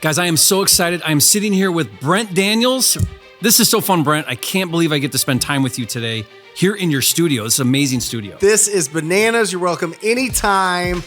Guys, I am so excited. I'm sitting here with Brent Daniels. This is so fun, Brent. I can't believe I get to spend time with you today here in your studio. This is an amazing studio. This is bananas. You're welcome anytime.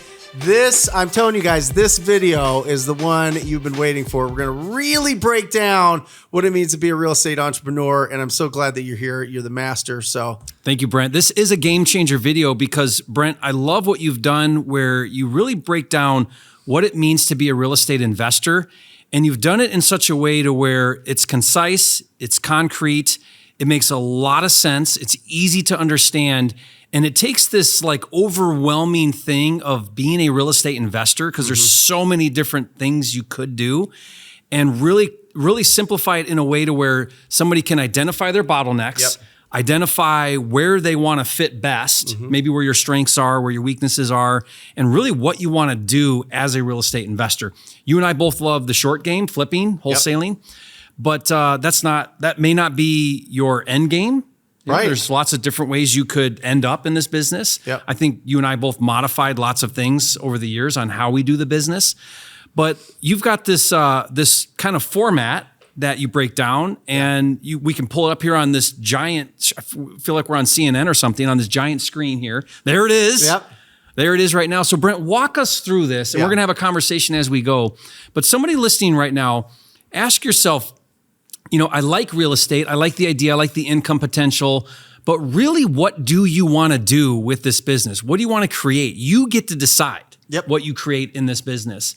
I'm telling you guys, this video is the one you've been waiting for. We're going to really break down what it means to be a real estate entrepreneur. And I'm so glad that you're here. You're the master. So thank you, Brent. This is a game changer video because, Brent, I love what you've done where you really break down what it means to be a real estate investor. And you've done it in such a way to where it's concise, it's concrete, it makes a lot of sense, it's easy to understand. And it takes this like overwhelming thing of being a real estate investor, because there's so many different things you could do, and really simplify it in a way to where somebody can identify their bottlenecks, identify where they want to fit best, maybe where your strengths are, where your weaknesses are, and really what you want to do as a real estate investor. You and I both love the short game, flipping, wholesaling, but that may not be your end game. Right. There's lots of different ways you could end up in this business. Yep. I think you and I both modified lots of things over the years on how we do the business. But you've got this kind of format that you break down, and we can pull it up here on this giant, I feel like we're on CNN or something, on this giant screen here. There it is. Yep. There it is right now. So Brent, walk us through this, and we're gonna have a conversation as we go. But somebody listening right now, ask yourself, I like real estate. I like the idea. I like the income potential. But really, what do you want to do with this business? What do you want to create? You get to decide what you create in this business.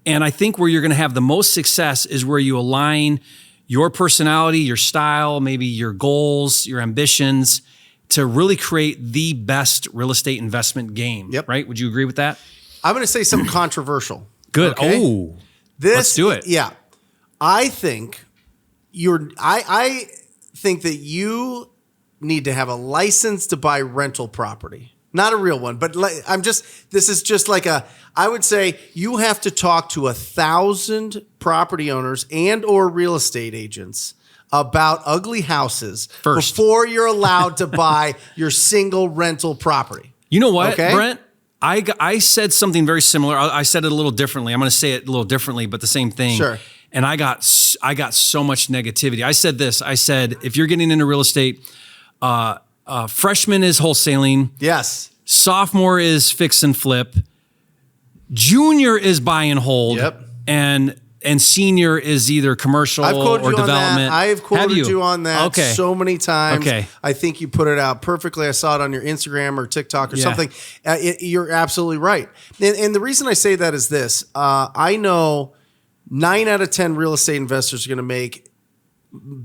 And I think where you're going to have the most success is where you align your personality, your style, maybe your goals, your ambitions to really create the best real estate investment game. Right? Would you agree with that? I'm going to say something controversial. Good. Okay? Oh, let's do it. Yeah. I think I think that you need to have a license to buy rental property. Not a real one, but this is just like I would say you have to talk to 1,000 property owners and or real estate agents about ugly houses before you're allowed to buy your single rental property. You know what, Brent? I said something very similar. I said it a little differently. I'm going to say it a little differently, but the same thing. Sure. And I got so much negativity. I said this. I said, if you're getting into real estate, freshman is wholesaling. Yes. Sophomore is fix and flip. Junior is buy and hold. Yep. And senior is either commercial or development. I have quoted you on that so many times. Okay. I think you put it out perfectly. I saw it on your Instagram or TikTok or something. You're absolutely right. And the reason I say that is this. I know 9 out of 10 real estate investors are going to make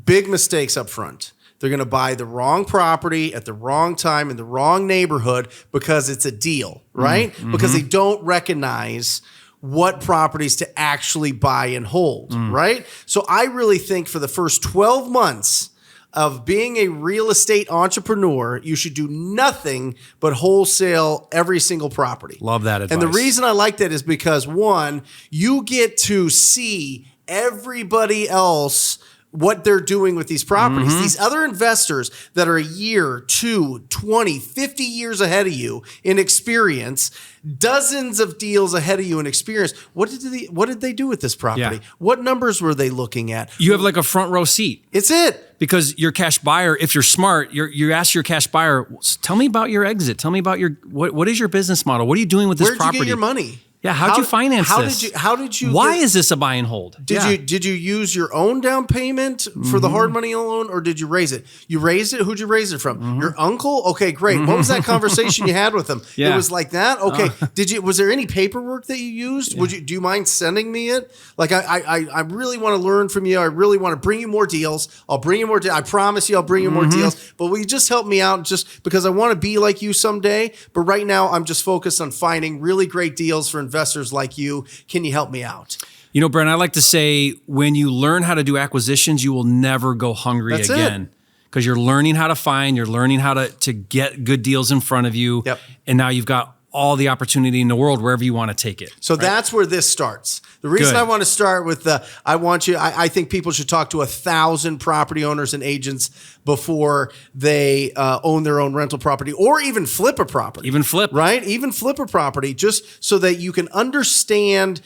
big mistakes up front. They're going to buy the wrong property at the wrong time in the wrong neighborhood because it's a deal, right? Because they don't recognize what properties to actually buy and hold, right? So I really think for the first 12 months of being a real estate entrepreneur, you should do nothing but wholesale every single property. Love that advice. And the reason I like that is because, one, you get to see everybody else what they're doing with these properties. These other investors that are a year, 2, 20, 50 years ahead of you in experience, dozens of deals ahead of you in experience. What did they do with this property? What numbers were they looking at? You have like a front row seat. It's it. Because your cash buyer, if you're smart, you ask your cash buyer, tell me about your exit. Tell me about what is your business model? What are you doing with this property? Where'd you get your money? Yeah, how'd you finance this? How did you? Why is this a buy and hold? Did you use your own down payment for the hard money loan, or did you raise it? You raised it. Who'd you raise it from? Your uncle? Okay, great. What was that conversation you had with him? It was like that. Okay. Was there any paperwork that you used? Do you mind sending me it? Like I really want to learn from you. I really want to bring you more deals. I'll bring you more. I promise you, I'll bring you more deals. But will you just help me out? Just because I want to be like you someday. But right now, I'm just focused on finding really great deals for investors like you. Can you help me out? Brent, I like to say when you learn how to do acquisitions, you will never go hungry again. Because you're learning how to find, you're learning how to get good deals in front of you. And now you've got all the opportunity in the world wherever you want to take it. So that's where this starts. The reason Good. I want to start with I think people should talk to 1,000 property owners and agents before they own their own rental property or even flip a property. Even flip. Right? Even flip a property, just so that you can understand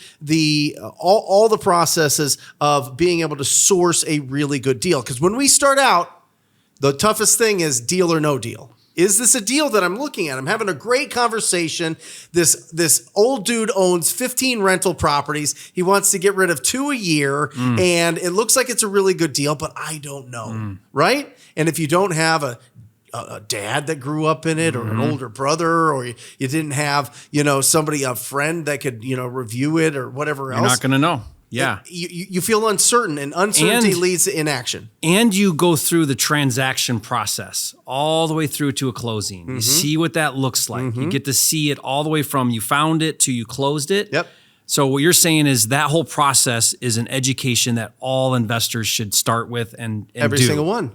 all the processes of being able to source a really good deal. Because when we start out, the toughest thing is deal or no deal. Is this a deal that I'm looking at? I'm having a great conversation. This old dude owns 15 rental properties. He wants to get rid of 2 a year, and it looks like it's a really good deal, but I don't know, right? And if you don't have a dad that grew up in it, or an older brother, or you didn't have a friend that could review it or whatever else, You're not going to know. Yeah. You feel uncertain, and uncertainty leads to inaction. And you go through the transaction process all the way through to a closing. You see what that looks like. You get to see it all the way from you found it to you closed it. Yep. So what you're saying is that whole process is an education that all investors should start with and Every do. single one.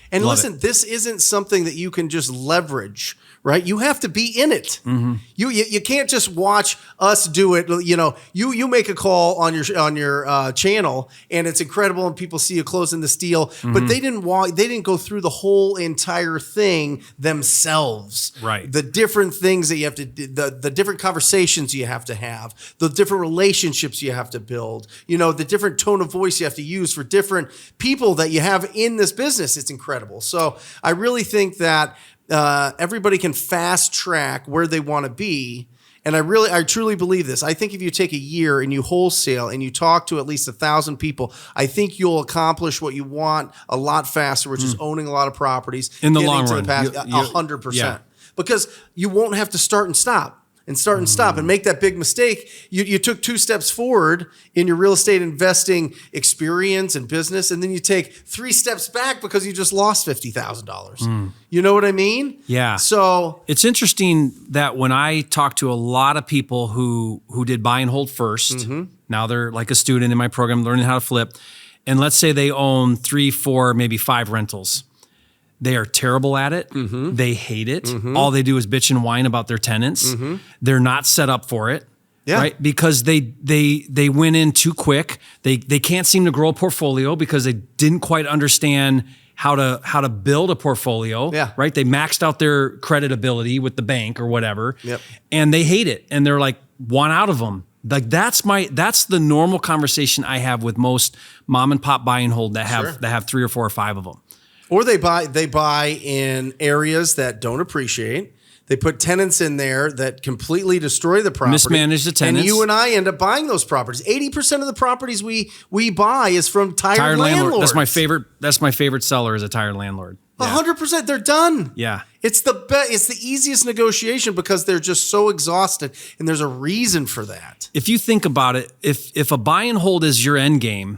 And Love listen, this isn't something that you can just leverage, right? You have to be in it. You can't just watch us do it. You make a call on your channel, and it's incredible, and people see you closing this deal, but they didn't go through the whole entire thing themselves. Right. The different things that you have to, the different conversations you have to have, the different relationships you have to build, the different tone of voice you have to use for different people that you have in this business. It's incredible. So I really think that everybody can fast track where they want to be. And I truly believe this. I think if you take a year and you wholesale and you talk to at least 1,000 people, I think you'll accomplish what you want a lot faster, which is owning a lot of properties In the long run. 100%. Yeah. Because you won't have to start and stop and make that big mistake. You took 2 steps forward in your real estate investing experience and business, and then you take 3 steps back because you just lost $50,000. You know what I mean? Yeah. So it's interesting that when I talk to a lot of people who did buy and hold first, now they're like a student in my program learning how to flip, and let's say they own 3, 4, maybe 5 rentals. They are terrible at it. They hate it. All they do is bitch and whine about their tenants. They're not set up for it, right? Because they went in too quick. They can't seem to grow a portfolio because they didn't quite understand how to build a portfolio, right? They maxed out their credit ability with the bank or whatever, and they hate it. And they're like, want out of them. Like that's the normal conversation I have with most mom and pop buy and hold that have 3 or 4 or 5 of them. Or they buy in areas that don't appreciate. They put tenants in there that completely destroy the property. Mismanage the tenants. And you and I end up buying those properties. 80% of the properties we buy is from tired landlords. That's my favorite seller is a tired landlord. 100%. They're done. Yeah. It's the easiest negotiation because they're just so exhausted, and there's a reason for that. If you think about it, if a buy and hold is your end game,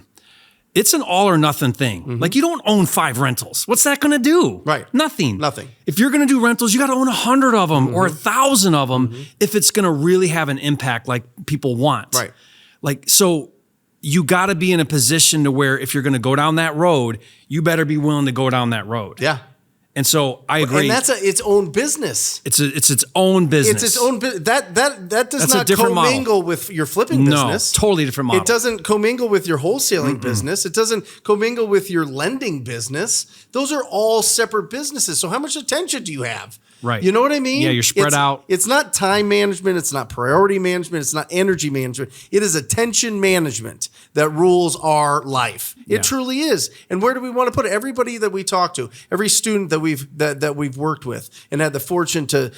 it's an all or nothing thing. Like you don't own 5 rentals. What's that going to do? Right. Nothing. Nothing. If you're going to do rentals, you got to own 100 of them or 1,000 of them if it's going to really have an impact like people want. Right. Like, so you got to be in a position to where if you're going to go down that road, you better be willing to go down that road. Yeah. And so I agree. And that's its own business. It's its own business. It's its own business. That does not different commingle with your flipping business. No, totally different model. It doesn't commingle with your wholesaling business. It doesn't commingle with your lending business. Those are all separate businesses. So how much attention do you have? Right. You know what I mean? Yeah, you're spread out. It's not time management. It's not priority management. It's not energy management. It is attention management that rules our life. It truly is. And where do we want to put it? Everybody that we talk to, every student that we've worked with and had the fortune to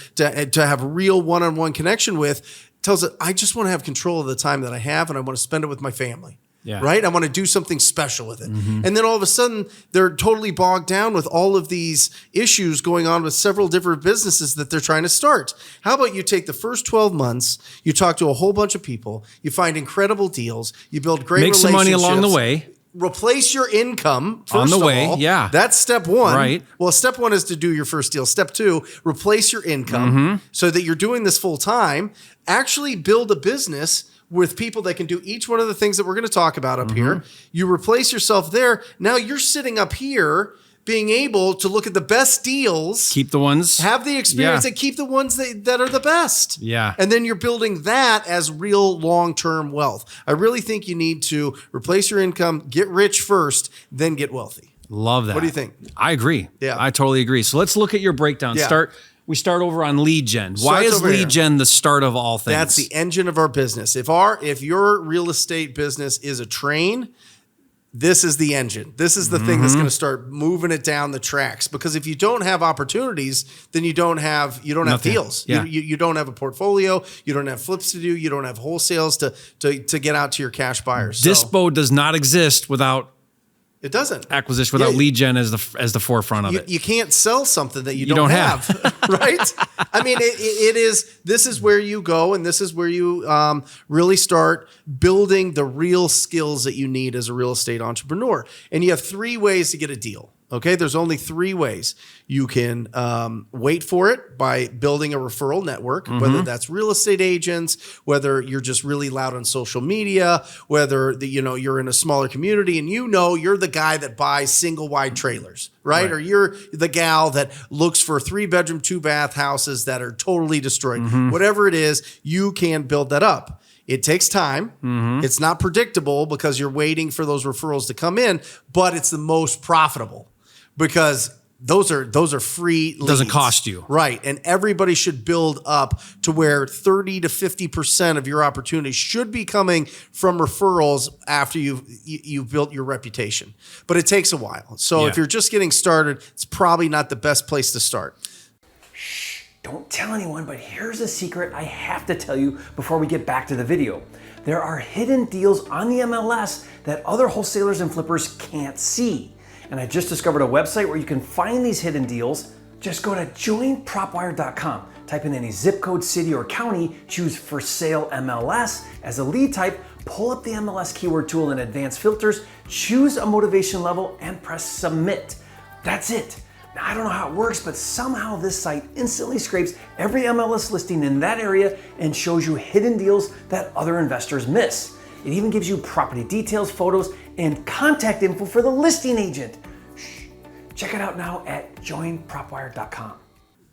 have real one-on-one connection with tells us, I just want to have control of the time that I have, and I want to spend it with my family. Yeah. Right? I want to do something special with it. And then all of a sudden, they're totally bogged down with all of these issues going on with several different businesses that they're trying to start. How about you take the first 12 months, you talk to a whole bunch of people, you find incredible deals, you build great relationships. Make some money along the way. Replace your income first on the way. All. Yeah. That's step 1. Right. Well, step 1 is to do your first deal. Step 2, replace your income so that you're doing this full time. Actually build a business with people that can do each one of the things that we're going to talk about up here. You replace yourself there. Now you're sitting up here being able to look at the best deals, keep the ones, have the experience, and keep the ones that are the best. Yeah. And then you're building that as real long-term wealth. I really think you need to replace your income, get rich first, then get wealthy. Love that. What do you think? I agree. Yeah. I totally agree. So let's look at your breakdown. Yeah. We start over on lead gen. Why Starts is over lead here. gen the start of all things? That's the engine of our business. If your real estate business is a train, this is the engine. This is the thing that's going to start moving it down the tracks. Because if you don't have opportunities, then you don't have deals. Yeah. You don't have a portfolio. You don't have flips to do. You don't have wholesales to get out to your cash buyers. Dispo does not exist without it doesn't acquisition, without lead gen as the forefront of it. You can't sell something that you don't have. Right? I mean, this is where you go, and this is where you really start building the real skills that you need as a real estate entrepreneur. And you have 3 ways to get a deal. Okay, there's only 3 ways. You can wait for it by building a referral network, whether that's real estate agents, whether you're just really loud on social media, whether you're in a smaller community and you're the guy that buys single wide trailers, right? Or you're the gal that looks for 3-bedroom, 2-bath houses that are totally destroyed. Whatever it is, you can build that up. It takes time. It's not predictable because you're waiting for those referrals to come in, but it's the most profitable. Because those are free leads. Doesn't cost you. Right. And everybody should build up to where 30 to 50% of your opportunities should be coming from referrals after you've built your reputation. But it takes a while. So if you're just getting started, it's probably not the best place to start. Shh, don't tell anyone, but here's a secret I have to tell you before we get back to the video. There are hidden deals on the MLS that other wholesalers and flippers can't see. And I just discovered a website where you can find these hidden deals. Just go to joinpropwire.com, type in any zip code, city, or county, choose for sale MLS as a lead type, pull up the MLS keyword tool in advanced filters, choose a motivation level, and press submit. That's it. Now, I don't know how it works, but somehow this site instantly scrapes every MLS listing in that area and shows you hidden deals that other investors miss. It even gives you property details, photos, and contact info for the listing agent. Shh. Check it out now at joinpropwire.com.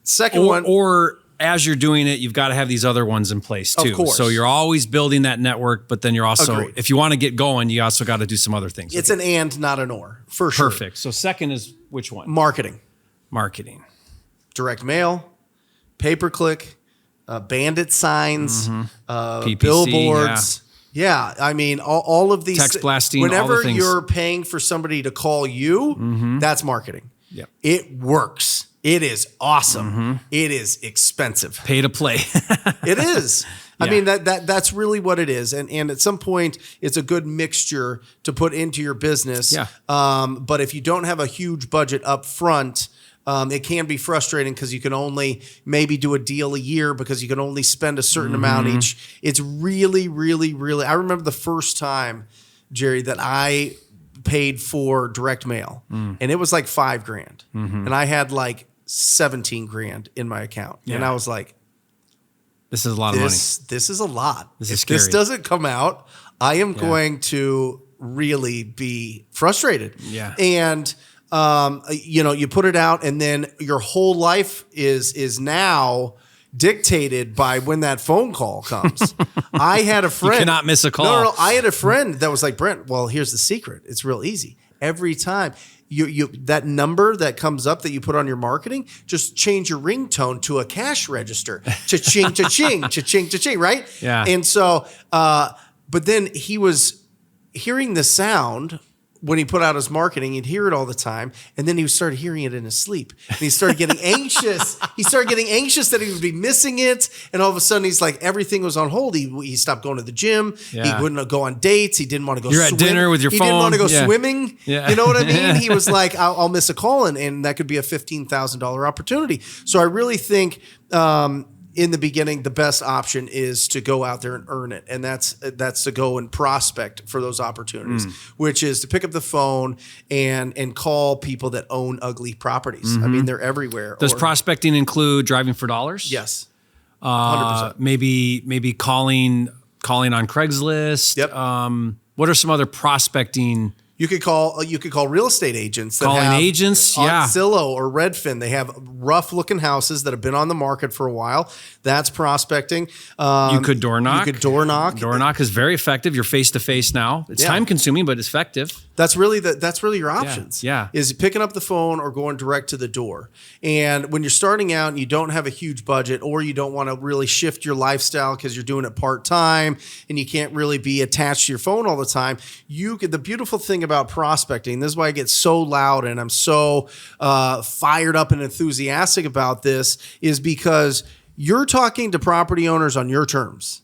Second one. Or as you're doing it, you've got to have these other ones in place too. Of course. So you're always building that network, but then you're also, Agreed. if you want to get going, you also got to do some other things. It's an and, not an or, for sure. Perfect. So second is which one? Marketing. Direct mail, pay-per-click, bandit signs, PPC, billboards. Yeah, I mean, all of these. Text blasting, all whenever the things. you're paying for somebody to call you, that's marketing. Yep. It works. It is awesome. It is expensive. Pay to play. It is. I Yeah. mean, that's really what it is. And at some point, it's a good mixture to put into your business. Yeah. But if you don't have a huge budget up front, it can be frustrating because you can only maybe do a deal a year because you can only spend a certain amount each. It's really, really, really. I remember the first time, Jerry, that I paid for direct mail, and it was like $5,000, and I had like $17,000 in my account, and I was like, This is a lot of money. This is a lot. This is If scary. this doesn't come out, I am going to really be frustrated. Yeah. And you put it out, and then your whole life is now dictated by when that phone call comes. I had a friend. You cannot miss a call. No. I had a friend that was like, Brent, well, here's the secret. It's real easy. Every time you that number that comes up that you put on your marketing, just change your ringtone to a cash register. Cha-ching, cha-ching, cha-ching, cha-ching, right? Yeah. And so, but then he was hearing the sound when he put out his marketing. He'd hear it all the time, and then he started hearing it in his sleep, and he started getting anxious. He started getting anxious that he would be missing it, and all of a sudden he's like, everything was on hold. He stopped going to the gym. Yeah. He wouldn't go on dates. He didn't want to go. You're at dinner with your He phone. didn't want to go Yeah. swimming. Yeah. You know what I mean? He was like, I'll miss a call, and that could be a $15,000 opportunity. So I really think in the beginning, the best option is to go out there and earn it. And that's to go and prospect for those opportunities, which is to pick up the phone and call people that own ugly properties. I mean, they're everywhere. Does prospecting include driving for dollars? Yes. 100%. Maybe calling on Craigslist. Yep. What are some other prospecting You could call real estate agents. Calling agents, on yeah. Zillow or Redfin. They have rough looking houses that have been on the market for a while. That's prospecting. You could door knock. Door knock. Door knock is very effective. You're face to face now. It's time consuming, but it's effective. That's really your options. Yeah. Is picking up the phone or going direct to the door. And when you're starting out and you don't have a huge budget, or you don't want to really shift your lifestyle because you're doing it part time and you can't really be attached to your phone all the time, the beautiful thing about prospecting, this is why I get so loud and I'm so fired up and enthusiastic about this, is because you're talking to property owners on your terms.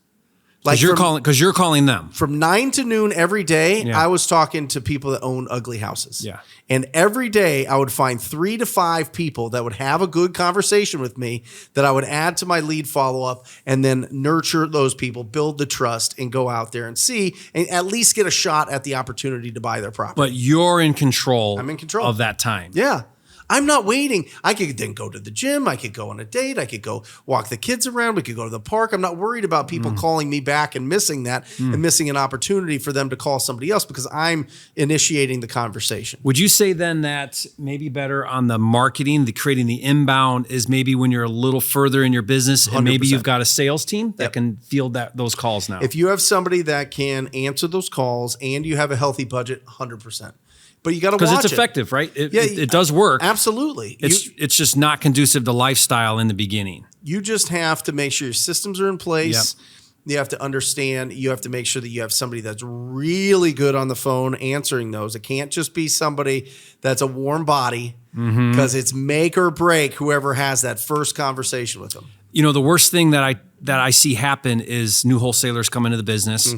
Because you're calling them. From 9 to noon every day, Yeah. I was talking to people that own ugly houses. Yeah. And every day I would find 3 to 5 people that would have a good conversation with me that I would add to my lead follow-up, and then nurture those people, build the trust, and go out there and see, and at least get a shot at the opportunity to buy their property. But you're in control. I'm in control of that time. Yeah. I'm not waiting. I could then go to the gym. I could go on a date. I could go walk the kids around. We could go to the park. I'm not worried about people calling me back and missing that and missing an opportunity for them to call somebody else, because I'm initiating the conversation. Would you say then that maybe better on the marketing, the creating the inbound, is maybe when you're a little further in your business and maybe 100%. you've got a sales team that can field those calls now? If you have somebody that can answer those calls and you have a healthy budget, 100%. But you got to watch it. Because it's effective, right? It does work. Absolutely. It's just not conducive to lifestyle in the beginning. You just have to make sure your systems are in place. Yep. You have to understand. You have to make sure that you have somebody that's really good on the phone answering those. It can't just be somebody that's a warm body, because it's make or break whoever has that first conversation with them. You know, the worst thing that I see happen is new wholesalers come into the business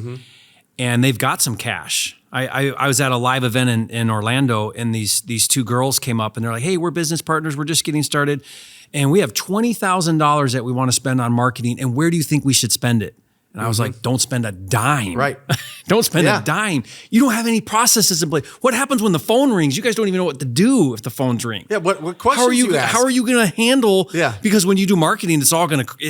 and they've got some cash. I was at a live event in Orlando, and these 2 girls came up and they're like, "Hey, we're business partners. We're just getting started, and we have $20,000 that we want to spend on marketing. And where do you think we should spend it?" And I was like, "Don't spend a dime. Right. Don't spend a dime. You don't have any processes in place. What happens when the phone rings? You guys don't even know what to do if the phones ring. Yeah. What questions you ask? How are you going to handle? Yeah. Because when you do marketing, it's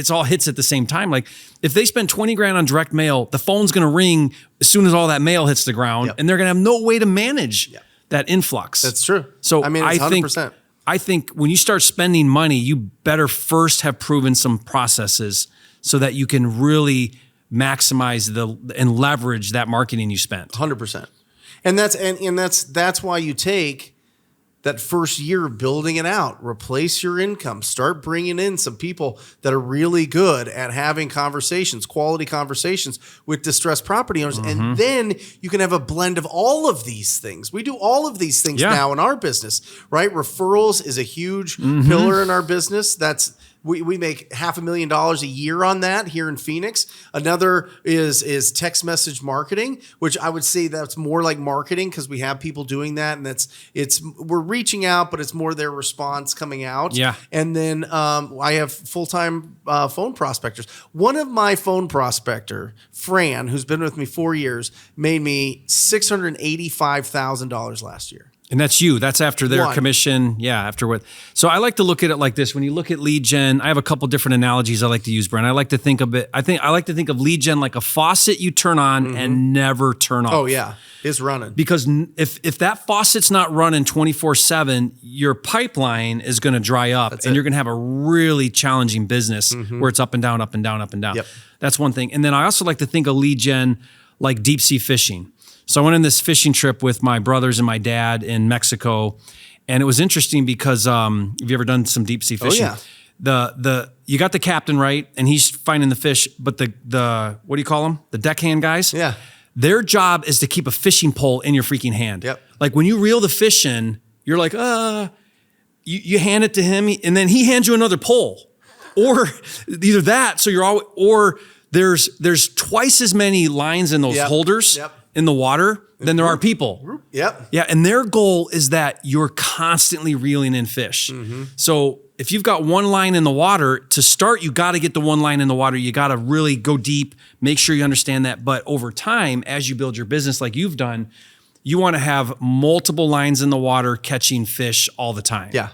all hits at the same time. Like if they spend 20 grand on direct mail, the phone's going to ring as soon as all that mail hits the ground, and they're going to have no way to manage that influx. That's true. So I mean, it's 100%. I think when you start spending money, you better first have proven some processes so that you can really maximize and leverage that marketing you spent. 100%. And that's why you take that first year of building it out, replace your income, start bringing in some people that are really good at having conversations, quality conversations with distressed property owners. And then you can have a blend of all of these things. We do all of these things now in our business, right? Referrals is a huge pillar in our business. We make $500,000 a year on that here in Phoenix. Another is text message marketing, which I would say that's more like marketing, because we have people doing that, and we're reaching out, but it's more their response coming out. Yeah. And then I have full-time phone prospectors. One of my phone prospector, Fran, who's been with me 4 years, made me $685,000 last year. And that's you. That's after their commission. Yeah, after what. So I like to look at it like this. When you look at lead gen, I have a couple different analogies I like to use, Brent. I like to think of it. I like to think of lead gen like a faucet you turn on and never turn off. Oh yeah, it's running. Because if that faucet's not running 24/7, your pipeline is going to dry up, and you're going to have a really challenging business where it's up and down, up and down, up and down. Yep. That's one thing. And then I also like to think of lead gen like deep sea fishing. So I went on this fishing trip with my brothers and my dad in Mexico, and it was interesting because have you ever done some deep sea fishing? Oh yeah. You got the captain, right, and he's finding the fish, but the what do you call them? The deckhand guys. Yeah. Their job is to keep a fishing pole in your freaking hand. Yep. Like when you reel the fish in, you're like, you hand it to him, and then he hands you another pole, or either that. So you're always, or there's twice as many lines in those holders. Yep. In the water than there are people. Yep. Yeah, and their goal is that you're constantly reeling in fish. So if you've got one line in the water, to start, you got to get the one line in the water. You got to really go deep, make sure you understand that. But over time, as you build your business like you've done, you want to have multiple lines in the water catching fish all the time. Yeah.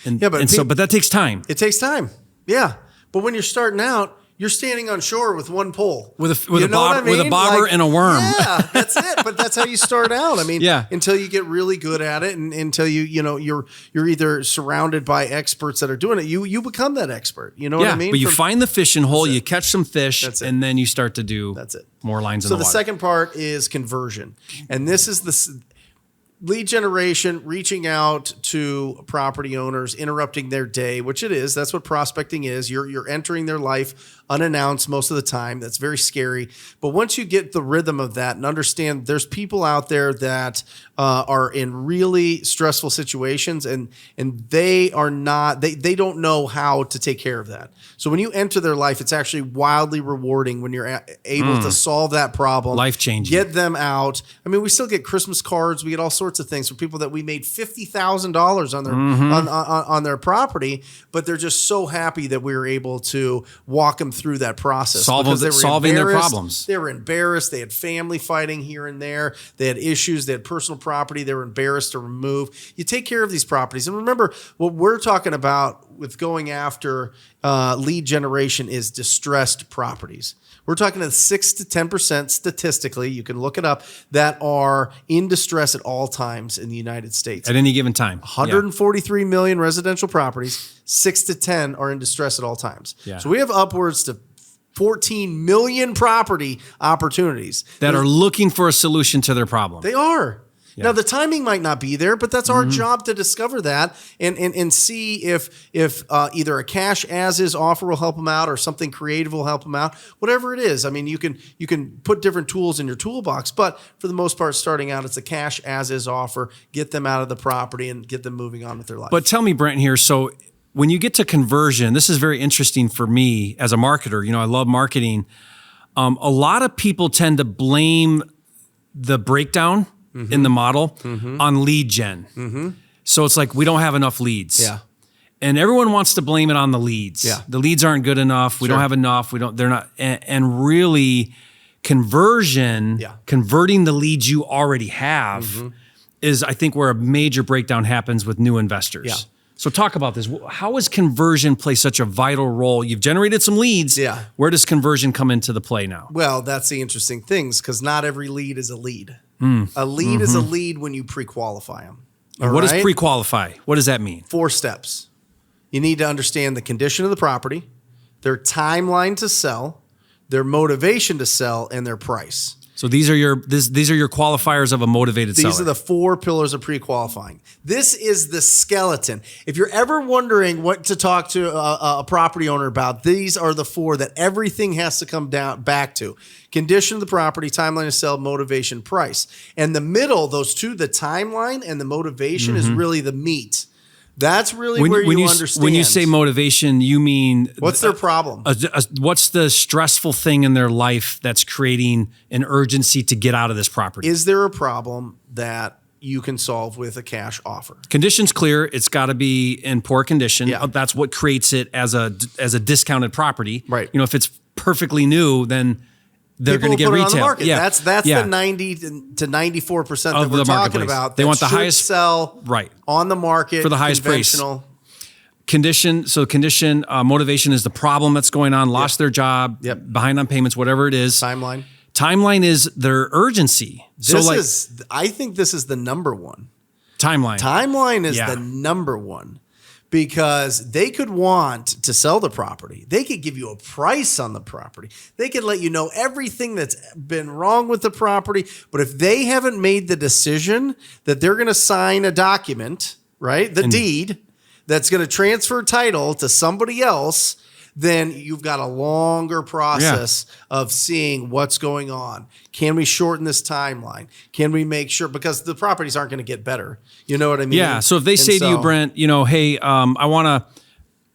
But that takes time. It takes time. Yeah. But when you're starting out, you're standing on shore with one pole. With a bobber and a worm. Yeah, that's it. But that's how you start out. I mean, yeah. Until you get really good at it, and until you're either surrounded by experts that are doing it, you become that expert. You know what I mean? But you find the fishing hole, you catch some fish, and then you start to do more lines in the water. So the second part is conversion. And this is the lead generation, reaching out to property owners, interrupting their day, which it is. That's what prospecting is. You're entering their life unannounced most of the time. That's very scary. But once you get the rhythm of that and understand there's people out there that are in really stressful situations and they are not, they don't know how to take care of that. So when you enter their life, it's actually wildly rewarding when you're able to solve that problem. Life-changing. Get them out. I mean, we still get Christmas cards. We get all sorts of things from people that we made $50,000 on their on their property, but they're just so happy that we were able to walk them through that process. Solving their problems. They were embarrassed. They had family fighting here and there. They had issues. They had personal property they were embarrassed to remove. You take care of these properties. And remember, what we're talking about with going after lead generation is distressed properties. We're talking to 6 to 10% statistically, you can look it up, that are in distress at all times in the United States. At any given time. 143 million residential properties, 6 to 10 are in distress at all times. Yeah. So we have upwards to 14 million property opportunities. That are looking for a solution to their problem. They are. Yeah. Now, the timing might not be there, but that's our job to discover that and see if either a cash as is offer will help them out or something creative will help them out. Whatever it is. I mean, you can put different tools in your toolbox, but for the most part, starting out, it's a cash as is offer. Get them out of the property and get them moving on with their life. But tell me, Brent, here, so when you get to conversion, this is very interesting for me as a marketer. You know, I love marketing. A lot of people tend to blame the breakdown in the model on lead gen. So it's like, we don't have enough leads. Yeah. And everyone wants to blame it on the leads. Yeah. The leads aren't good enough. We don't have enough. They're not. And really conversion, converting the leads you already have is, I think, where a major breakdown happens with new investors. Yeah. So talk about this. How does conversion play such a vital role? You've generated some leads. Yeah. Where does conversion come into the play now? Well, that's the interesting thing, because not every lead is a lead. A lead is a lead when you pre-qualify them. What does pre-qualify? What does that mean? 4 steps. You need to understand the condition of the property, their timeline to sell, their motivation to sell, and their price. So these are your qualifiers of a motivated seller. These are the 4 pillars of pre-qualifying. This is the skeleton. If you're ever wondering what to talk to a property owner about, these are the 4 that everything has to come down back to. Condition of the property, timeline to sell, motivation, price. And the middle, those 2, the timeline and the motivation is really the meat. That's really where you understand. When you say motivation, you mean... What's their problem? What's the stressful thing in their life that's creating an urgency to get out of this property? Is there a problem that you can solve with a cash offer? Condition's clear. It's got to be in poor condition. Yeah. That's what creates it as a discounted property. Right. You know, if it's perfectly new, then they're going to get put it retail. On the market. Yeah. That's the 90 to 94% that of we're the talking about. They want the highest sell on the market for the highest price. Condition. So condition, motivation is the problem that's going on. Lost their job, behind on payments, whatever it is. Timeline is their urgency. I think this is the number one. Timeline. Timeline is the number one. Because they could want to sell the property. They could give you a price on the property. They could let you know everything that's been wrong with the property. But if they haven't made the decision that they're going to sign a document, right, the deed, that's going to transfer title to somebody else, then you've got a longer process of seeing what's going on. Can we shorten this timeline? Can we make sure, because the properties aren't going to get better. You know what I mean? Yeah. So if they say to you, Brent, you know, hey, I want a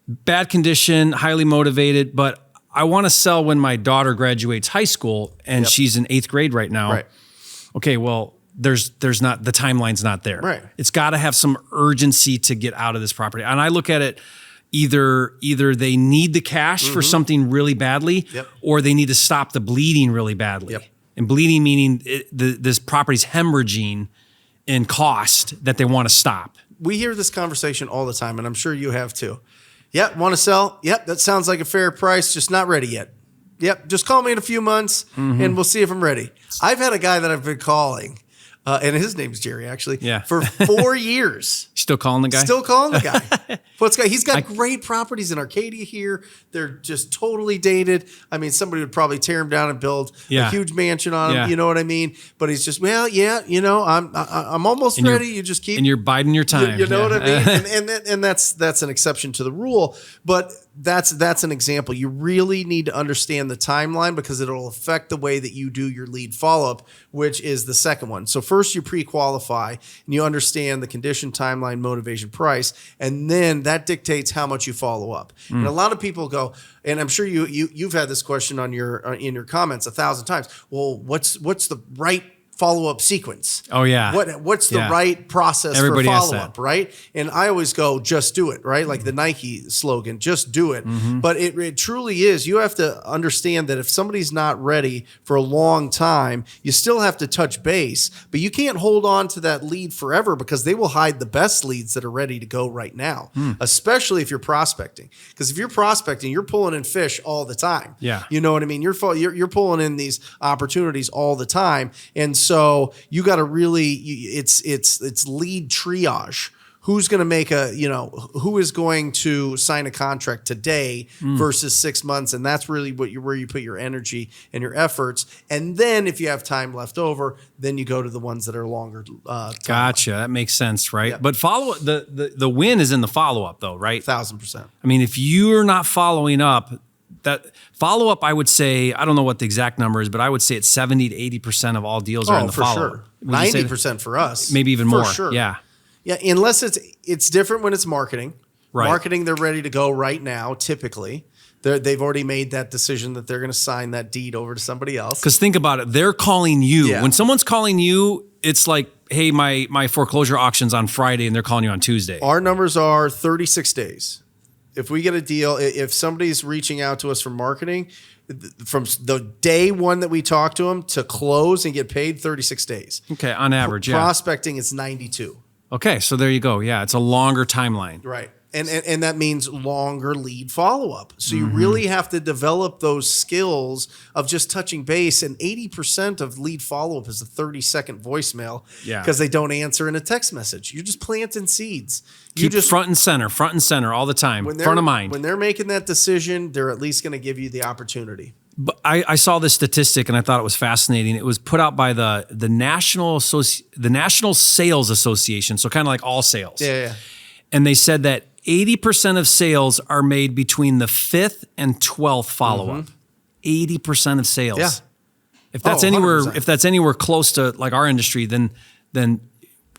bad condition, highly motivated, but I want to sell when my daughter graduates high school and she's in 8th grade right now. Right. Okay. Well, there's not, the timeline's not there. Right. It's got to have some urgency to get out of this property. And I look at it, either they need the cash for something really badly, or they need to stop the bleeding really badly. And bleeding meaning this property's hemorrhaging in cost that they want to stop. We hear this conversation all the time, and I'm sure you have too. Yep. Want to sell? Yep. That sounds like a fair price. Just not ready yet. Yep. Just call me in a few months and we'll see if I'm ready. I've had a guy that I've been calling, and his name's Jerry, actually, for 4 years. Still calling the guy? Still calling the guy. He's got great properties in Arcadia here. They're just totally dated. I mean, somebody would probably tear him down and build a huge mansion on him. Yeah. You know what I mean? But he's just, I'm almost ready. You just keep. And you're biding your time. You know what I mean? And that's an exception to the rule. But that's an example. You really need to understand the timeline because it'll affect the way that you do your lead follow-up, which is the second one. So first you pre-qualify and you understand the condition, timeline, motivation, price, and then that dictates how much you follow up. And a lot of people go, and I'm sure you've had this question on your in your comments 1,000 times. Well, what's the right follow-up sequence? Oh yeah. What's the right process Everybody for asks follow-up, that. right? And I always go, just do it, right? Like the Nike slogan, just do it. But it truly is. You have to understand that if somebody's not ready for a long time, you still have to touch base, but you can't hold on to that lead forever because they will hide the best leads that are ready to go right now, especially if you're prospecting. Because if you're prospecting, you're pulling in fish all the time. Yeah. You know what I mean? You're pulling in these opportunities all the time. And so you got to really, it's lead triage. Who's going to make who is going to sign a contract today versus 6 months? And that's really where you put your energy and your efforts. And then if you have time left over, then you go to the ones that are longer. Gotcha. That makes sense, right? Yeah. But the win is in the follow-up though, right? 1,000%. I mean, if you're not following up, that follow-up, I would say, I don't know what the exact number is, but I would say it's 70 to 80% of all deals are in the follow-up. Sure. 90% for us. Maybe even for more. Sure. Yeah. Yeah, unless it's different when it's marketing. Right. Marketing, they're ready to go right now, typically. They've already made that decision that they're going to sign that deed over to somebody else. Because think about it. They're calling you. Yeah. When someone's calling you, it's like, hey, my foreclosure auction's on Friday and they're calling you on Tuesday. Our numbers are 36 days. If we get a deal, if somebody's reaching out to us from marketing, from the day one that we talk to them to close and get paid, 36 days. Okay, on average, yeah. Prospecting, it's 92. Okay, so there you go. Yeah, it's a longer timeline. Right. And that means longer lead follow-up. So you really have to develop those skills of just touching base. And 80% of lead follow-up is a 30-second voicemail because they don't answer in a text message. You're just planting seeds. Keep front and center all the time, front of mind. When they're making that decision, they're at least going to give you the opportunity. But I saw this statistic and I thought it was fascinating. It was put out by the National Sales Association, so kind of like All Sales. Yeah. And they said that 80% of sales are made between the 5th and 12th follow-up. 80% of sales. Yeah. If that's 100%. anywhere close to like our industry, then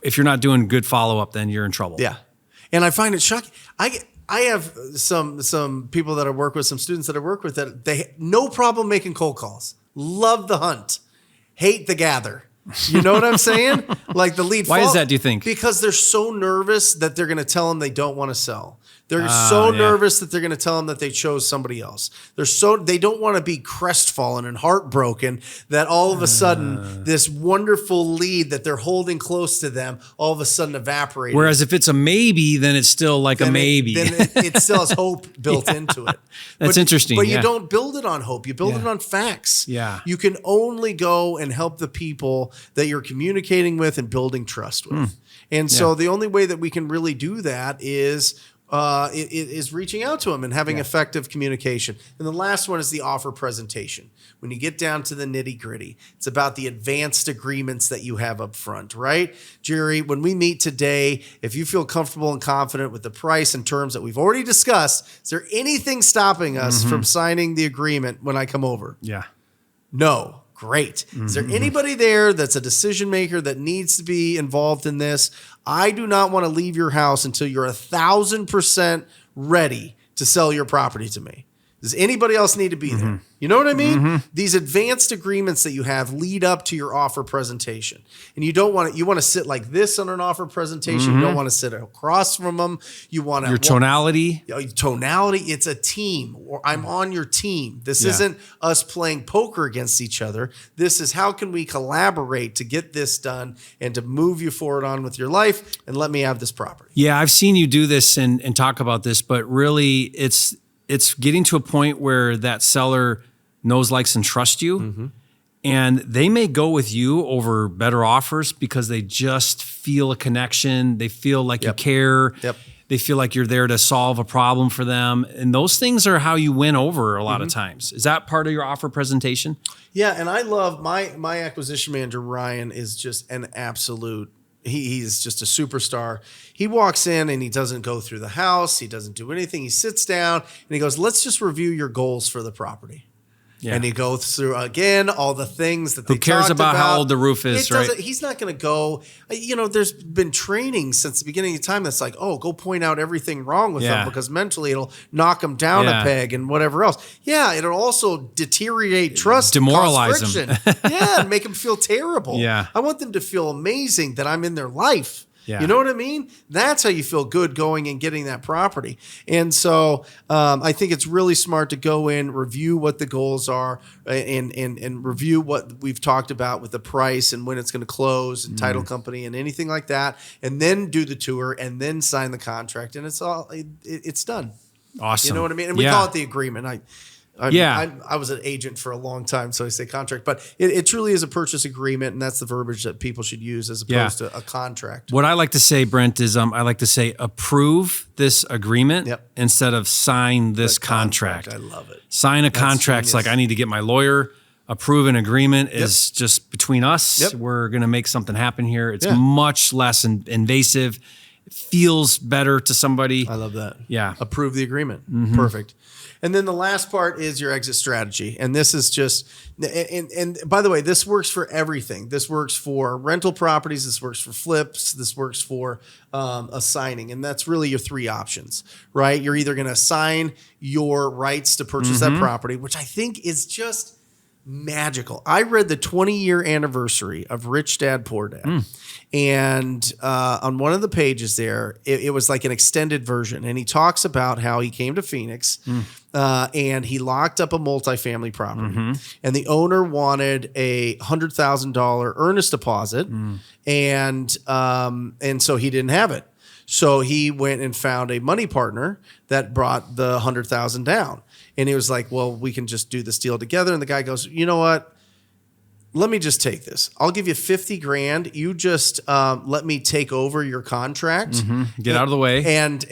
if you're not doing good follow-up, then you're in trouble. Yeah. And I find it shocking. I have some people that I work with, some students that I work with that they no problem making cold calls. Love the hunt. Hate the gather. You know what I'm saying? Like the lead. Why is that, do you think? Because they're so nervous that they're going to tell them they don't want to sell. They're so nervous that they're going to tell them that they chose somebody else. They don't want to be crestfallen and heartbroken that all of a sudden this wonderful lead that they're holding close to them all of a sudden evaporated. Whereas if it's a maybe, then it's still like a maybe. Then it still has hope built into it. That's interesting. But you don't build it on hope. You build it on facts. Yeah. You can only go and help the people that you're communicating with and building trust with. And so the only way that we can really do that is reaching out to them and having effective communication. And the last one is the offer presentation. When you get down to the nitty gritty, it's about the advanced agreements that you have up front, right? Jerry, when we meet today, if you feel comfortable and confident with the price and terms that we've already discussed, is there anything stopping us from signing the agreement when I come over? Yeah. No. Great. Is there anybody there that's a decision maker that needs to be involved in this? I do not want to leave your house until you're 1,000% ready to sell your property to me. Does anybody else need to be there? You know what I mean? These advanced agreements that you have lead up to your offer presentation. And you don't want to, you want to sit like this on an offer presentation. You don't want to sit across from them. You want to. Your tonality. Tonality. It's a team, or I'm on your team. This isn't us playing poker against each other. This is how can we collaborate to get this done and to move you forward on with your life and let me have this property. Yeah, I've seen you do this and talk about this, but really it's getting to a point where that seller knows, likes, and trusts you. And they may go with you over better offers because they just feel a connection. They feel like you care. They feel like you're there to solve a problem for them. And those things are how you win over a lot of times. Is that part of your offer presentation? Yeah, and I love my acquisition manager, Ryan, is just an absolute, he's just a superstar. He walks in and he doesn't go through the house. He doesn't do anything. He sits down and he goes, let's just review your goals for the property. Yeah. And he goes through again all the things that they talked about. Who cares about how old the roof is, right? He's not going to go. You know, there's been training since the beginning of time that's like, oh, go point out everything wrong with them because mentally it'll knock them down a peg and whatever else. Yeah, it'll also deteriorate trust, demoralize them. And make them feel terrible. Yeah, I want them to feel amazing that I'm in their life. Yeah. You know what I mean? That's how you feel good going and getting that property. And so I think it's really smart to go in, review what the goals are, and review what we've talked about with the price and when it's going to close and title company and anything like that, and then do the tour and then sign the contract. And it's done. Awesome. You know what I mean? And we call it the agreement. I was an agent for a long time, so I say contract, but it truly is a purchase agreement, and that's the verbiage that people should use as opposed to a contract. What I like to say, Brent, is I like to say approve this agreement instead of sign this contract. I love it. Sign a contract. It's like I need to get my lawyer. Approve an agreement is just between us. We're going to make something happen here. It's much less invasive. It feels better to somebody. I love that. Yeah. Approve the agreement. Perfect. And then the last part is your exit strategy. And this is just, and by the way, this works for everything. This works for rental properties. This works for flips. This works for a signing. And that's really your three options, right? You're either going to assign your rights to purchase that property, which I think is just magical. I read the 20-year anniversary of Rich Dad, Poor Dad. And on one of the pages there, it was like an extended version. And he talks about how he came to Phoenix and he locked up a multifamily property. And the owner wanted a $100,000 earnest deposit. And so he didn't have it. So he went and found a money partner that brought the $100,000 down. And he was like, well, we can just do this deal together. And the guy goes, you know what? Let me just take this. I'll give you $50,000. You just let me take over your contract. Get out of the way. And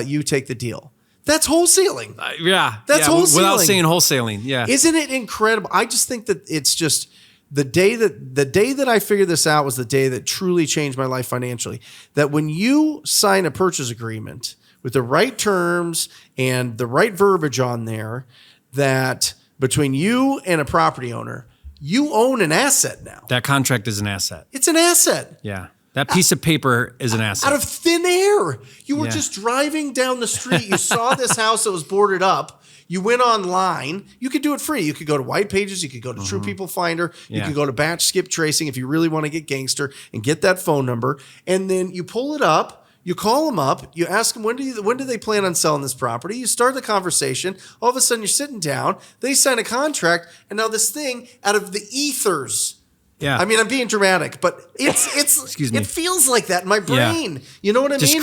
you take the deal. That's wholesaling. That's wholesaling. Without saying wholesaling. Yeah. Isn't it incredible? I just think that it's just the day that I figured this out was the day that truly changed my life financially. That when you sign a purchase agreement with the right terms and the right verbiage on there, that between you and a property owner, you own an asset now. That contract is an asset. It's an asset. Yeah. That piece of paper is an asset. Out of thin air. You were just driving down the street. You saw this house that was boarded up. You went online. You could do it free. You could go to White Pages. You could go to True People Finder. You could go to Batch Skip Tracing if you really want to get gangster and get that phone number. And then you pull it up. You call them up. You ask them, when do they plan on selling this property? You start the conversation. All of a sudden, you're sitting down. They sign a contract. And now this thing out of the ethers. Yeah. I mean, I'm being dramatic, but it's Excuse me. It feels like that in my brain. Yeah. You know what I mean?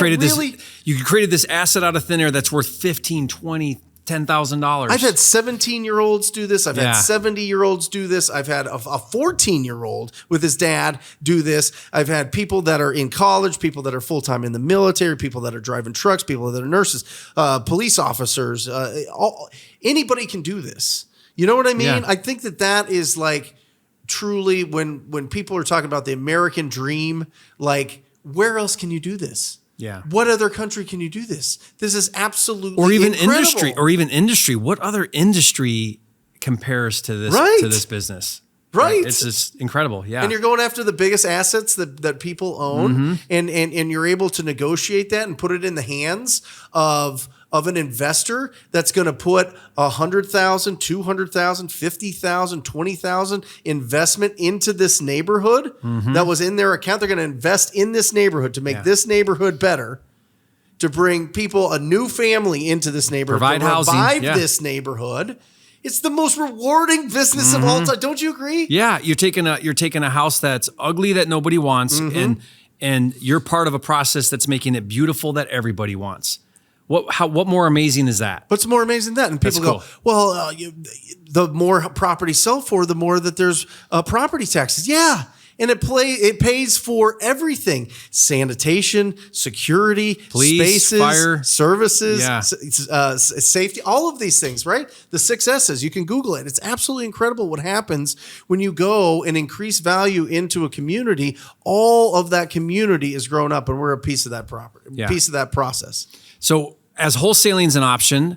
You created this asset out of thin air that's worth $15,000, $20,000, $10,000. I've had 17-year-olds do this. I've had 70-year-olds do this. I've had a 14-year-old with his dad do this. I've had people that are in college, people that are full-time in the military, people that are driving trucks, people that are nurses, police officers. Anybody can do this. You know what I mean? Yeah. I think that is like truly when people are talking about the American dream, like where else can you do this? Yeah. What other country can you do this? This is absolutely industry. What other industry compares to this to this business? Right. It's just incredible. Yeah. And you're going after the biggest assets that people own, and you're able to negotiate that and put it in the hands of an investor that's going to put 100,000, 200,000, 50,000, 20,000 investment into this neighborhood that was in their account. They're going to invest in this neighborhood to make this neighborhood better, to bring people, a new family into this neighborhood, provide to housing, revive this neighborhood. It's the most rewarding business of all time. Don't you agree? Yeah, you're taking a house that's ugly that nobody wants, and you're part of a process that's making it beautiful that everybody wants. What more amazing is that? What's more amazing than that? And people go, well, the more properties sell for, the more that there's property taxes. Yeah. And it pays for everything: sanitation, security, police, spaces, fire, services, safety, all of these things, right? The 6 S's. You can Google it. It's absolutely incredible what happens when you go and increase value into a community. All of that community is grown up, and we're a piece of that piece of that process. So as wholesaling is an option,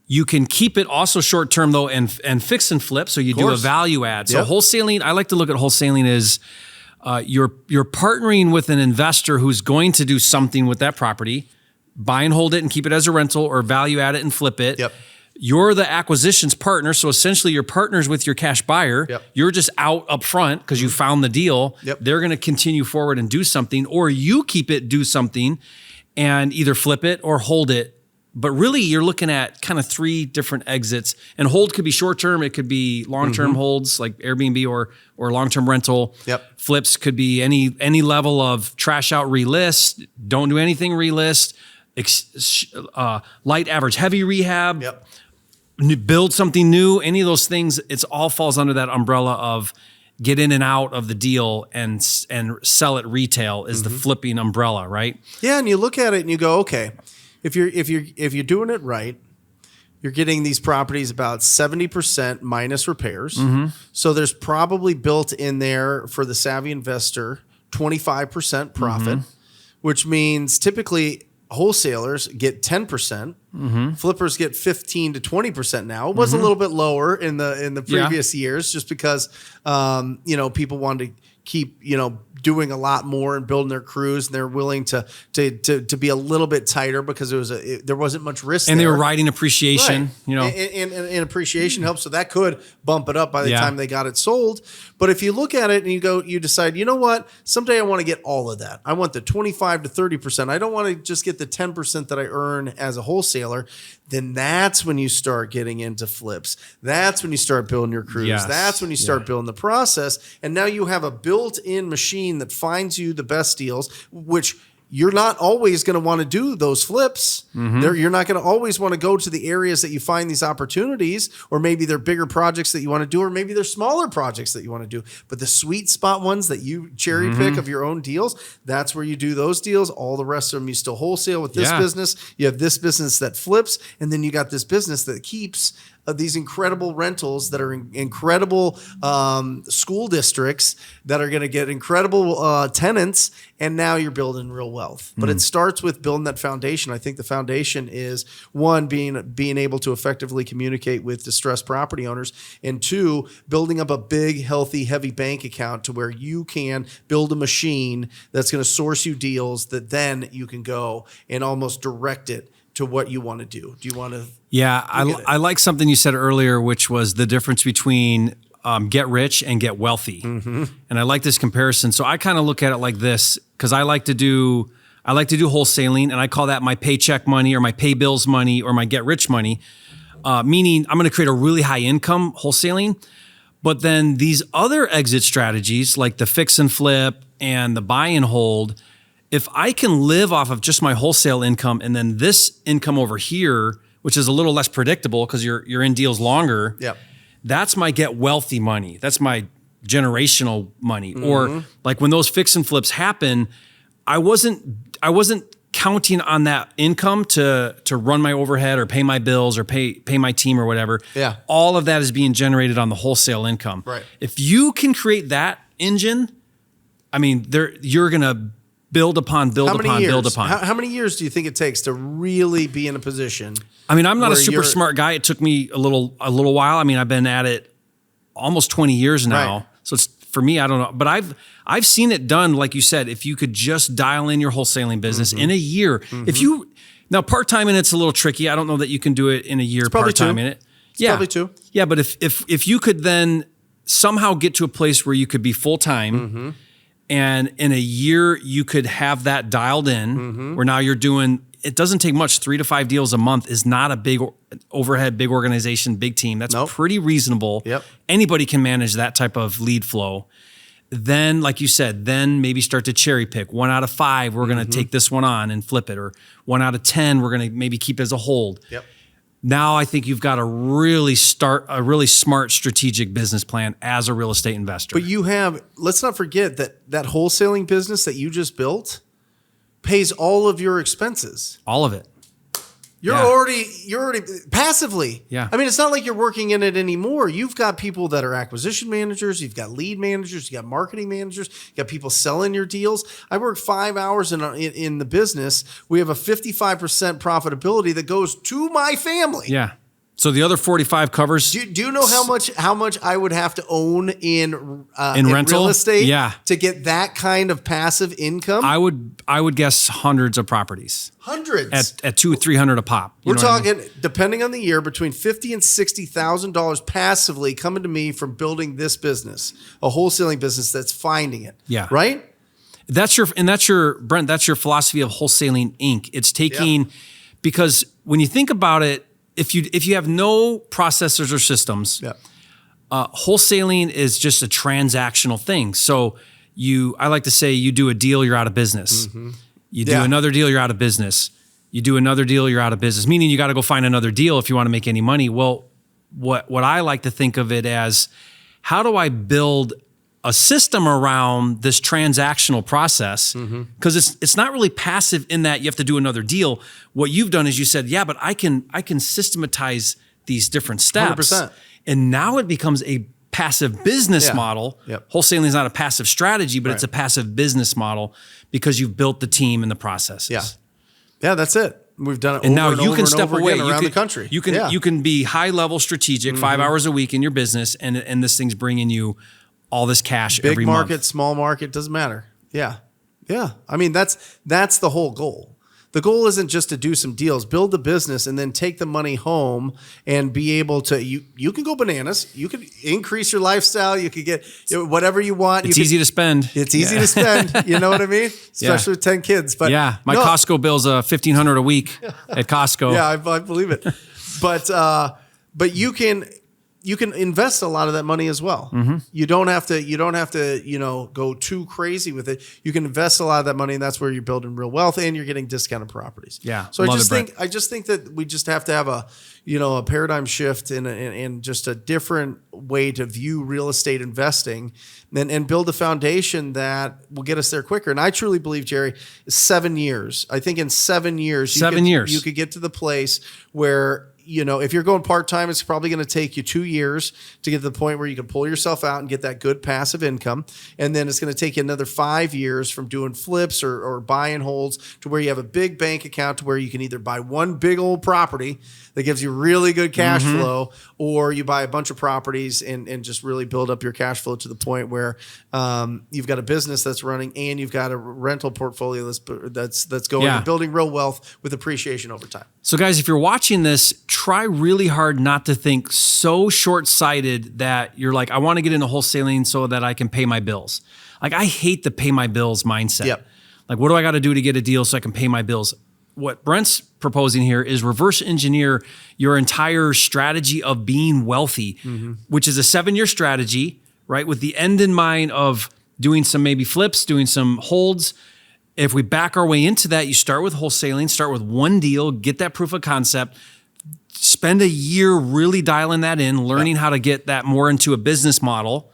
you can keep it also short term though, and fix and flip. So you do a value add. So wholesaling, I like to look at wholesaling as you're partnering with an investor who's going to do something with that property, buy and hold it and keep it as a rental, or value add it and flip it. You're the acquisitions partner. So essentially you're partners with your cash buyer. You're just out up front because you found the deal. They're going to continue forward and do something, or you keep it, do something, and either flip it or hold it. But really, you're looking at kind of 3 different exits. And hold could be short-term. It could be long-term holds like Airbnb or long-term rental. Flips could be any level of trash out, relist, don't do anything, relist, light, average, heavy rehab, build something new. Any of those things, it all falls under that umbrella of get in and out of the deal and sell it retail is the flipping umbrella, right? Yeah, and you look at it and you go, okay, if you're doing it right, you're getting these properties about 70% minus repairs. So there's probably built in there for the savvy investor 25% profit, which means typically wholesalers get 10%. Flippers get 15 to 20% now. It was a little bit lower in the previous years, just because people wanted to keep doing a lot more and building their crews, and they're willing to be a little bit tighter because there wasn't much risk. And they were riding appreciation, and appreciation helps. So that could bump it up by the time they got it sold. But if you look at it and you decide, you know what, someday I want to get all of that. I want the 25 to 30%. I don't want to just get the 10% that I earn as a wholesaler. Then that's when you start getting into flips. That's when you start building your crews. That's when you start building the process. And now you have a built-in machine that finds you the best deals, which you're not always going to want to do those flips. You're not going to always want to go to the areas that you find these opportunities, or maybe they're bigger projects that you want to do, or maybe they're smaller projects that you want to do. But the sweet spot ones that you cherry pick of your own deals, that's where you do those deals. All the rest of them, you still wholesale with this business. You have this business that flips, and then you got this business that keeps these incredible rentals that are incredible school districts that are going to get incredible tenants, and now you're building real wealth. But it starts with building that foundation. I think the foundation is, one, being able to effectively communicate with distressed property owners, and 2, building up a big, healthy, heavy bank account to where you can build a machine that's going to source you deals that then you can go and almost direct it to what you want to do. Do you want to? Yeah, I like something you said earlier, which was the difference between get rich and get wealthy. And I like this comparison. So I kind of look at it like this, because I like to do wholesaling, and I call that my paycheck money or my pay bills money or my get rich money, meaning I'm going to create a really high income wholesaling. But then these other exit strategies like the fix and flip and the buy and hold, if I can live off of just my wholesale income and then this income over here, which is a little less predictable because you're in deals longer, that's my get wealthy money. That's my generational money. Or like when those fix and flips happen, I wasn't counting on that income to run my overhead or pay my bills or pay my team or whatever. All of that is being generated on the wholesale income. If you can create that engine, I mean, you're gonna build upon. How many years do you think it takes to really be in a position? I mean, I'm not a super smart guy. It took me a little while. I mean, I've been at it almost 20 years now. Right. So it's, for me, I don't know, but I've seen it done. Like you said, if you could just dial in your wholesaling business in a year, if you, now part-time in it's a little tricky. I don't know that you can do it in a year, part-time in it. It's probably 2. Yeah. But if you could then somehow get to a place where you could be full-time and in a year you could have that dialed in where now you're doing, it doesn't take much. 3 to 5 deals a month is not a big overhead, big organization, big team. That's pretty reasonable. Yep. Anybody can manage that type of lead flow. Then, like you said, then maybe start to cherry pick. 1 out of 5, we're going to take this one on and flip it. Or 1 out of 10, we're going to maybe keep as a hold. Yep. Now I think you've got to really start a really smart strategic business plan as a real estate investor. But you have, let's not forget that wholesaling business that you just built pays all of your expenses. All of it. You're already passively. Yeah. I mean, it's not like you're working in it anymore. You've got people that are acquisition managers. You've got lead managers. You've got marketing managers. You've got people selling your deals. I work 5 hours in the business. We have a 55% profitability that goes to my family. Yeah. So the other 45 covers. Do you know how much I would have to own in rental real estate to get that kind of passive income? I would guess hundreds of properties. Hundreds at $200-300 a pop. We're talking, depending on the year, between $50,000 and $60,000 passively coming to me from building this business, a wholesaling business that's finding it. Yeah. Right. That's your Brent. That's your philosophy of Wholesaling Inc. It's taking because when you think about it, if you have no processors or systems, wholesaling is just a transactional thing. So I like to say you do a deal, you're out of business. You do another deal, you're out of business. You do another deal, you're out of business, meaning you got to go find another deal if you want to make any money. Well, what I like to think of it as, how do I build a system around this transactional process? Because it's not really passive in that you have to do another deal. What you've done is you said, yeah, but I can systematize these different steps. 100%. And now it becomes a passive business model. Wholesaling is not a passive strategy, but it's a passive business model because you've built the team and the processes. Yeah, that's it. We've done it and over now you over can and step over away again around the country. You can be high level strategic, 5 hours a week in your business, and this thing's bringing you all this cash every month. Big market, small market, doesn't matter. Yeah. I mean, that's the whole goal. The goal isn't just to do some deals, build the business, and then take the money home and be able to. You can go bananas. You could increase your lifestyle. You could get whatever you want. It's easy to spend. It's easy to spend. You know what I mean? Especially with 10 kids. But my Costco bill's $1,500 a week at Costco. Yeah, I believe it. But you can invest a lot of that money as well. You don't have to go too crazy with it. You can invest a lot of that money, and that's where you're building real wealth and you're getting discounted properties. Yeah. So I just think that we just have to have a paradigm shift and just a different way to view real estate investing and build a foundation that will get us there quicker. And I truly believe, Jerry, 7 years. I think in 7 years, you could get to the place where, if you're going part-time, it's probably going to take you 2 years to get to the point where you can pull yourself out and get that good passive income. And then it's going to take you another 5 years from doing flips or buy and holds to where you have a big bank account to where you can either buy one big old property that gives you really good cash flow, or you buy a bunch of properties and just really build up your cash flow to the point where you've got a business that's running and you've got a rental portfolio that's going and building real wealth with appreciation over time. So guys, if you're watching this, try really hard not to think so short-sighted that you're like, I want to get into wholesaling so that I can pay my bills. Like, I hate the pay my bills mindset. Like, what do I got to do to get a deal so I can pay my bills? What Brent's proposing here is reverse engineer your entire strategy of being wealthy, which is a 7-year strategy, right? With the end in mind of doing some maybe flips, doing some holds. If we back our way into that, you start with wholesaling, start with one deal, get that proof of concept, spend a year really dialing that in, learning how to get that more into a business model.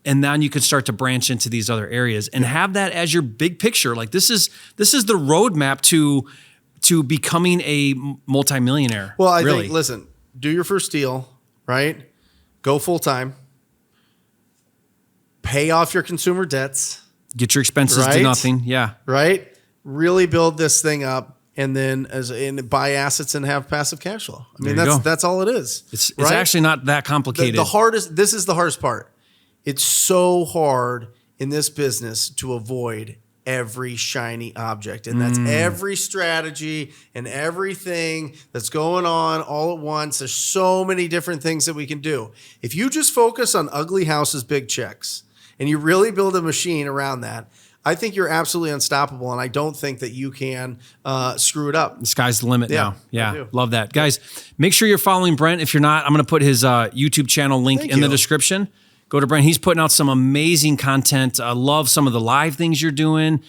And then you can start to branch into these other areas and have that as your big picture. Like this is the roadmap to becoming a multimillionaire. Well, I think, listen, do your first deal, right? Go full time. Pay off your consumer debts. Get your expenses to nothing. Yeah. Right? Really build this thing up. and then buy assets and have passive cash flow. I mean, There you go. that's all it is. It's right? actually not that complicated. This is the hardest part. It's so hard in this business to avoid every shiny object. And that's every strategy and everything that's going on all at once. There's so many different things that we can do. If you just focus on ugly houses, big checks, and you really build a machine around that, I think you're absolutely unstoppable. And I don't think that you can screw it up. The sky's the limit now. I Yeah, do. love that. Guys, make sure you're following Brent. If you're not, I'm going to put his YouTube channel link Thank in the you. description. Go to Brent. He's putting out some amazing content. I love some of the live things you're doing.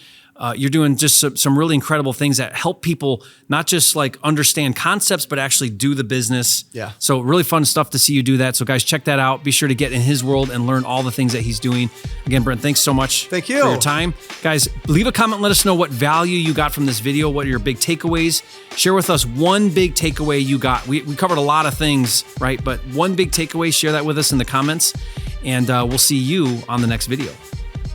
You're doing just some really incredible things that help people not just like understand concepts, but actually do the business. Yeah. So really fun stuff to see you do that. So guys, check that out. Be sure to get in his world and learn all the things that he's doing. Again, Brent, thanks so much Thank you. for your time. Guys, leave a comment. Let us know what value you got from this video. What are your big takeaways? Share with us one big takeaway you got. We covered a lot of things, right? But one big takeaway, share that with us in the comments. And we'll see you on the next video.